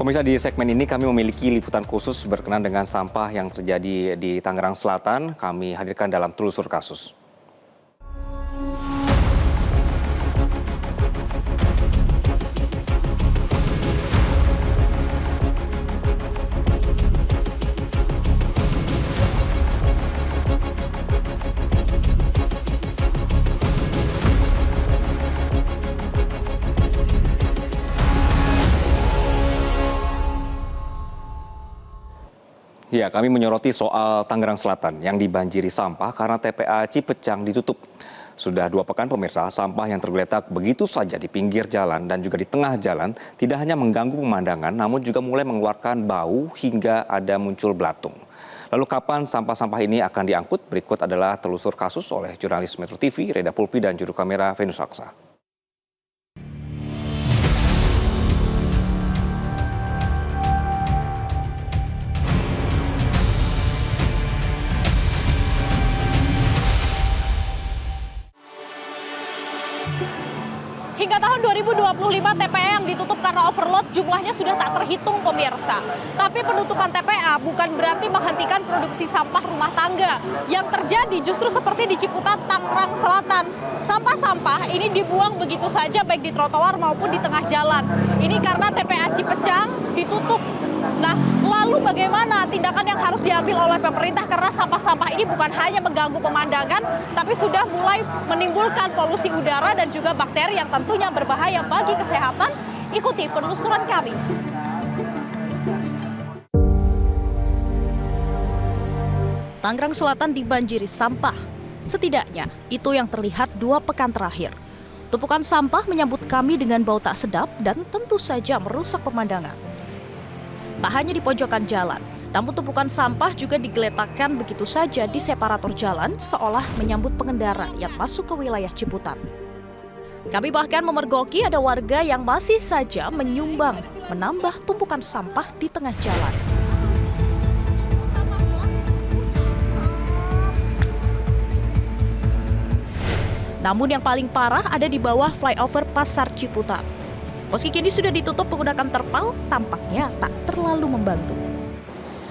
Pemirsa, di segmen ini kami memiliki liputan khusus berkenaan dengan sampah yang terjadi di Tangerang Selatan. Kami hadirkan dalam telusur kasus. Ya, kami menyoroti soal Tangerang Selatan yang dibanjiri sampah karena TPA Cipecang ditutup. Sudah 2 pekan pemirsa, sampah yang tergeletak begitu saja di pinggir jalan dan juga di tengah jalan tidak hanya mengganggu pemandangan, namun juga mulai mengeluarkan bau hingga ada muncul belatung. Lalu kapan sampah-sampah ini akan diangkut? Berikut adalah telusur kasus oleh jurnalis Metro TV, Reda Pulpi dan juru kamera Venus Aksa. Hingga tahun 2025 TPA yang ditutup karena overload jumlahnya sudah tak terhitung pemirsa. Tapi penutupan TPA bukan berarti menghentikan produksi sampah rumah tangga. Yang terjadi justru seperti di Ciputat, Tangerang Selatan. Sampah-sampah ini dibuang begitu saja baik di trotoar maupun di tengah jalan. Ini karena TPA Cipecang ditutup. Nah, lalu bagaimana tindakan yang harus diambil oleh pemerintah karena sampah-sampah ini bukan hanya mengganggu pemandangan, tapi sudah mulai menimbulkan polusi udara dan juga bakteri yang tentunya berbahaya bagi kesehatan. Ikuti penelusuran kami. Tangerang Selatan dibanjiri sampah. Setidaknya itu yang terlihat 2 pekan terakhir. Tumpukan sampah menyambut kami dengan bau tak sedap dan tentu saja merusak pemandangan. Tak hanya di pojokan jalan, namun tumpukan sampah juga digeletakkan begitu saja di separator jalan seolah menyambut pengendara yang masuk ke wilayah Ciputat. Kami bahkan memergoki ada warga yang masih saja menyumbang, menambah tumpukan sampah di tengah jalan. Namun yang paling parah ada di bawah flyover Pasar Ciputat. Meski kini sudah ditutup menggunakan terpal, tampaknya tak terlalu membantu.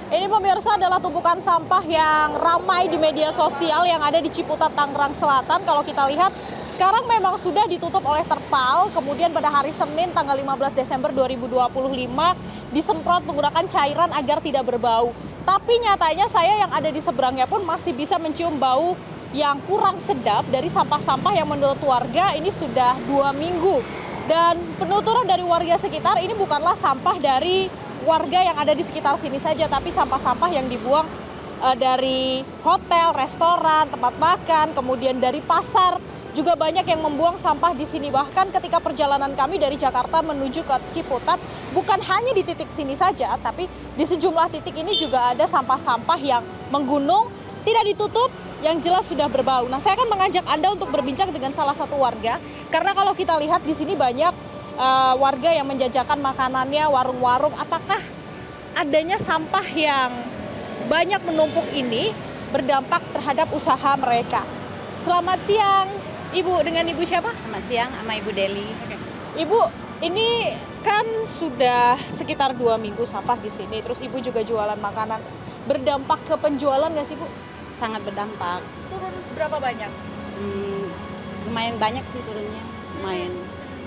Ini pemirsa adalah tumpukan sampah yang ramai di media sosial yang ada di Ciputat, Tangerang Selatan. Kalau kita lihat, sekarang memang sudah ditutup oleh terpal. Kemudian pada hari Senin tanggal 15 Desember 2025 disemprot menggunakan cairan agar tidak berbau. Tapi nyatanya saya yang ada di seberangnya pun masih bisa mencium bau yang kurang sedap dari sampah-sampah yang menurut warga ini sudah 2 minggu. Dan penuturan dari warga sekitar ini bukanlah sampah dari warga yang ada di sekitar sini saja, tapi sampah-sampah yang dibuang dari hotel, restoran, tempat makan, kemudian dari pasar. Juga banyak yang membuang sampah di sini. Bahkan ketika perjalanan kami dari Jakarta menuju ke Ciputat, bukan hanya di titik sini saja, tapi di sejumlah titik ini juga ada sampah-sampah yang menggunung, tidak ditutup, yang jelas sudah berbau. Nah, saya akan mengajak Anda untuk berbincang dengan salah satu warga, karena kalau kita lihat di sini banyak warga yang menjajakan makanannya, warung-warung. Apakah adanya sampah yang banyak menumpuk ini berdampak terhadap usaha mereka? Selamat siang, Ibu. Dengan Ibu siapa? Selamat siang, sama Ibu Deli. Ibu, ini kan sudah sekitar 2 minggu sampah di sini, terus Ibu juga jualan makanan. Berdampak ke penjualan nggak sih, Bu? Sangat berdampak. Turun berapa banyak? Lumayan banyak sih turunnya, lumayan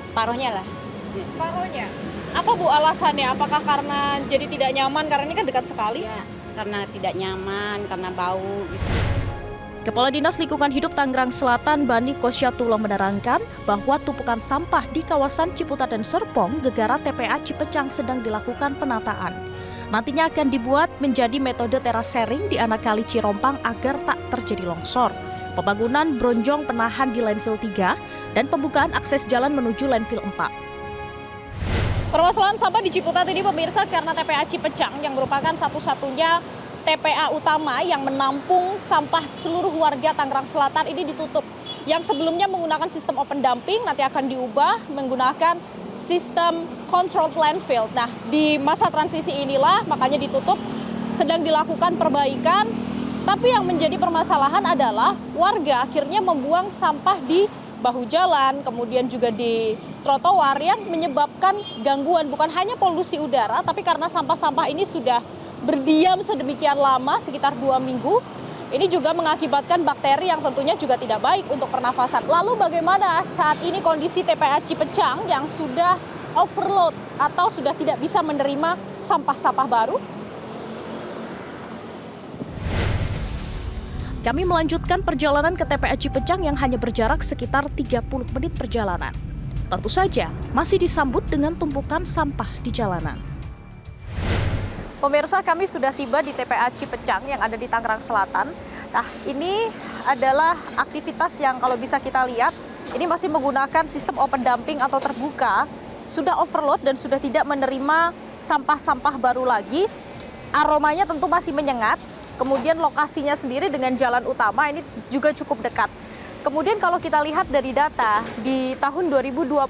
separohnya lah. Separohnya. Apa Bu alasannya? Apakah karena jadi tidak nyaman karena ini kan dekat sekali? Ya, karena tidak nyaman, karena bau gitu. Kepala Dinas Lingkungan Hidup Tangerang Selatan Bani Kosyatullah menerangkan bahwa tumpukan sampah di kawasan Ciputat dan Serpong gegara TPA Cipecang sedang dilakukan penataan. Nantinya akan dibuat menjadi metode terasering di anak kali Cirompang agar tak terjadi longsor. Pembangunan bronjong penahan di landfill 3 dan pembukaan akses jalan menuju landfill 4. Permasalahan sampah di Ciputat ini pemirsa karena TPA Cipecang yang merupakan satu-satunya TPA utama yang menampung sampah seluruh warga Tangerang Selatan ini ditutup. Yang sebelumnya menggunakan sistem open dumping nanti akan diubah menggunakan sistem controlled landfill. Nah, di masa transisi inilah makanya ditutup, sedang dilakukan perbaikan. Tapi yang menjadi permasalahan adalah warga akhirnya membuang sampah di bahu jalan, kemudian juga di trotoar yang menyebabkan gangguan bukan hanya polusi udara, tapi karena sampah-sampah ini sudah berdiam sedemikian lama, sekitar 2 minggu, ini juga mengakibatkan bakteri yang tentunya juga tidak baik untuk pernafasan. Lalu bagaimana saat ini kondisi TPA Cipecang yang sudah overload atau sudah tidak bisa menerima sampah-sampah baru? Kami melanjutkan perjalanan ke TPA Cipecang yang hanya berjarak sekitar 30 menit perjalanan. Tentu saja masih disambut dengan tumpukan sampah di jalanan. Pemirsa, kami sudah tiba di TPA Cipecang yang ada di Tangerang Selatan. Nah, ini adalah aktivitas yang kalau bisa kita lihat, ini masih menggunakan sistem open dumping atau terbuka, sudah overload dan sudah tidak menerima sampah-sampah baru lagi. Aromanya tentu masih menyengat. Kemudian lokasinya sendiri dengan jalan utama ini juga cukup dekat. Kemudian kalau kita lihat dari data di tahun 2025,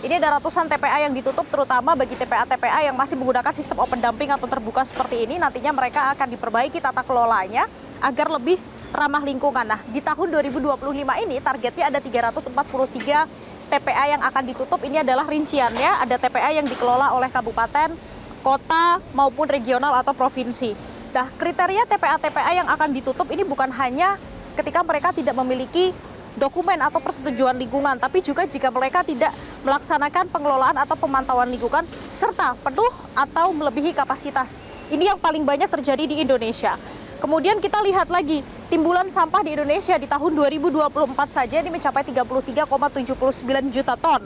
ini ada ratusan TPA yang ditutup, terutama bagi TPA-TPA yang masih menggunakan sistem open dumping atau terbuka seperti ini. Nantinya mereka akan diperbaiki tata kelolanya agar lebih ramah lingkungan. Nah, di tahun 2025 ini targetnya ada 343 TPA yang akan ditutup. Ini adalah rinciannya, ada TPA yang dikelola oleh kabupaten, kota, maupun regional atau provinsi. Nah, kriteria TPA-TPA yang akan ditutup ini bukan hanya ketika mereka tidak memiliki dokumen atau persetujuan lingkungan, tapi juga jika mereka tidak melaksanakan pengelolaan atau pemantauan lingkungan serta penuh atau melebihi kapasitas. Ini yang paling banyak terjadi di Indonesia. Kemudian kita lihat lagi, timbulan sampah di Indonesia di tahun 2024 saja ini mencapai 33,79 juta ton.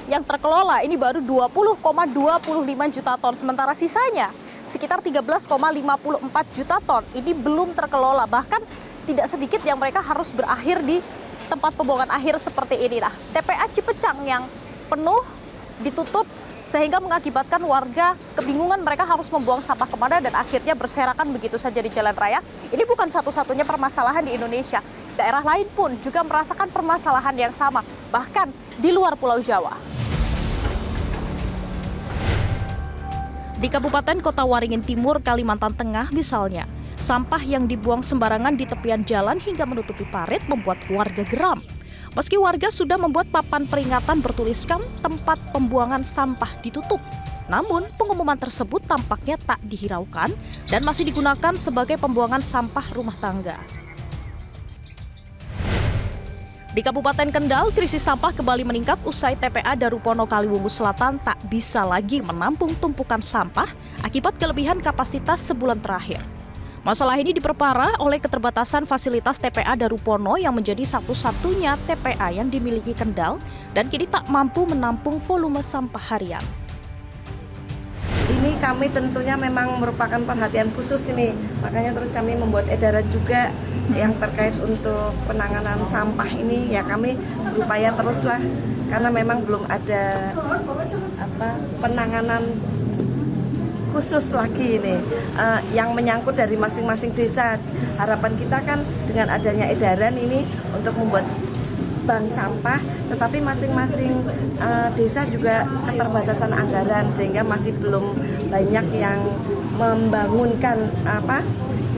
Yang terkelola ini baru 20,25 juta ton, sementara sisanya sekitar 13,54 juta ton ini belum terkelola. Bahkan tidak sedikit yang mereka harus berakhir di tempat pembuangan akhir seperti ini. Nah, TPA Cipecang yang penuh ditutup sehingga mengakibatkan warga kebingungan mereka harus membuang sampah kemana dan akhirnya berserakan begitu saja di jalan raya. Ini bukan satu-satunya permasalahan di Indonesia. Daerah lain pun juga merasakan permasalahan yang sama, bahkan di luar Pulau Jawa. Di Kabupaten Kota Waringin Timur, Kalimantan Tengah misalnya, sampah yang dibuang sembarangan di tepian jalan hingga menutupi parit membuat warga geram. Meski warga sudah membuat papan peringatan bertuliskan tempat pembuangan sampah ditutup, namun pengumuman tersebut tampaknya tak dihiraukan dan masih digunakan sebagai pembuangan sampah rumah tangga. Di Kabupaten Kendal, krisis sampah kembali meningkat usai TPA Darupono Kaliwungu Selatan tak bisa lagi menampung tumpukan sampah akibat kelebihan kapasitas sebulan terakhir. Masalah ini diperparah oleh keterbatasan fasilitas TPA Darupono yang menjadi satu-satunya TPA yang dimiliki Kendal dan kini tak mampu menampung volume sampah harian. Ini kami tentunya memang merupakan perhatian khusus ini, makanya terus kami membuat edaran juga yang terkait untuk penanganan sampah ini, ya kami berupaya teruslah karena memang belum ada penanganan khusus lagi ini yang menyangkut dari masing-masing desa. Harapan kita kan dengan adanya edaran ini untuk membuat bank sampah, tetapi masing-masing desa juga keterbatasan anggaran sehingga masih belum banyak yang membangunkan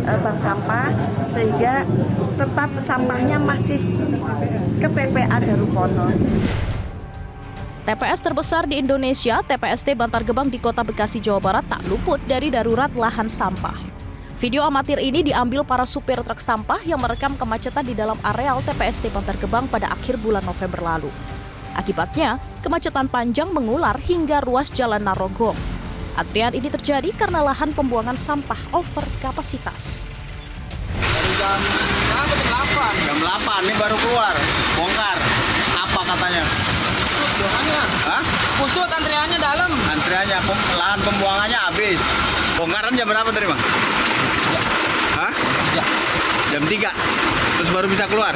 bank sampah sehingga tetap sampahnya masih ke TPA Darupono. TPS terbesar di Indonesia, TPST Bantar Gebang di Kota Bekasi, Jawa Barat tak luput dari darurat lahan sampah. Video amatir ini diambil para supir truk sampah yang merekam kemacetan di dalam areal TPST Bantar Gebang pada akhir bulan November lalu. Akibatnya, kemacetan panjang mengular hingga ruas Jalan Narogong. Antrian ini terjadi karena lahan pembuangan sampah over kapasitas. Dari jam 8. Jam 8 ini baru keluar, bongkar. Apa katanya? Kusut bongkarnya. Hah? Kusut antriannya dalam. Antriannya, lahan pembuangannya habis. Bongkaran jam berapa tadi, Bang? Hah? Jam 3. Terus baru bisa keluar?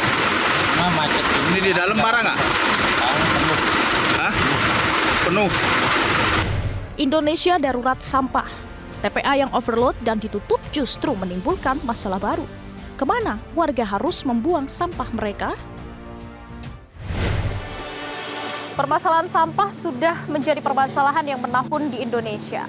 Nah, macet. Ini di dalam parah nggak? Penuh. Hah? Penuh. Indonesia darurat sampah. TPA yang overload dan ditutup justru menimbulkan masalah baru. Kemana warga harus membuang sampah mereka? Permasalahan sampah sudah menjadi permasalahan yang menahun di Indonesia.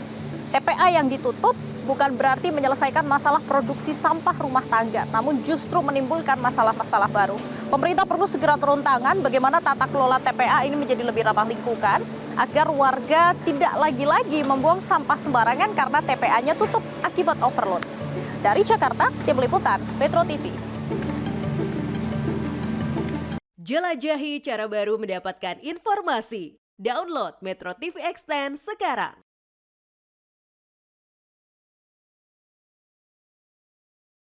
TPA yang ditutup bukan berarti menyelesaikan masalah produksi sampah rumah tangga, namun justru menimbulkan masalah-masalah baru. Pemerintah perlu segera turun tangan bagaimana tata kelola TPA ini menjadi lebih ramah lingkungan, agar warga tidak lagi-lagi membuang sampah sembarangan karena TPA-nya tutup akibat overload. Dari Jakarta, Tim Liputan, Metro TV. Jelajahi cara baru mendapatkan informasi. Download Metro TV Extend sekarang.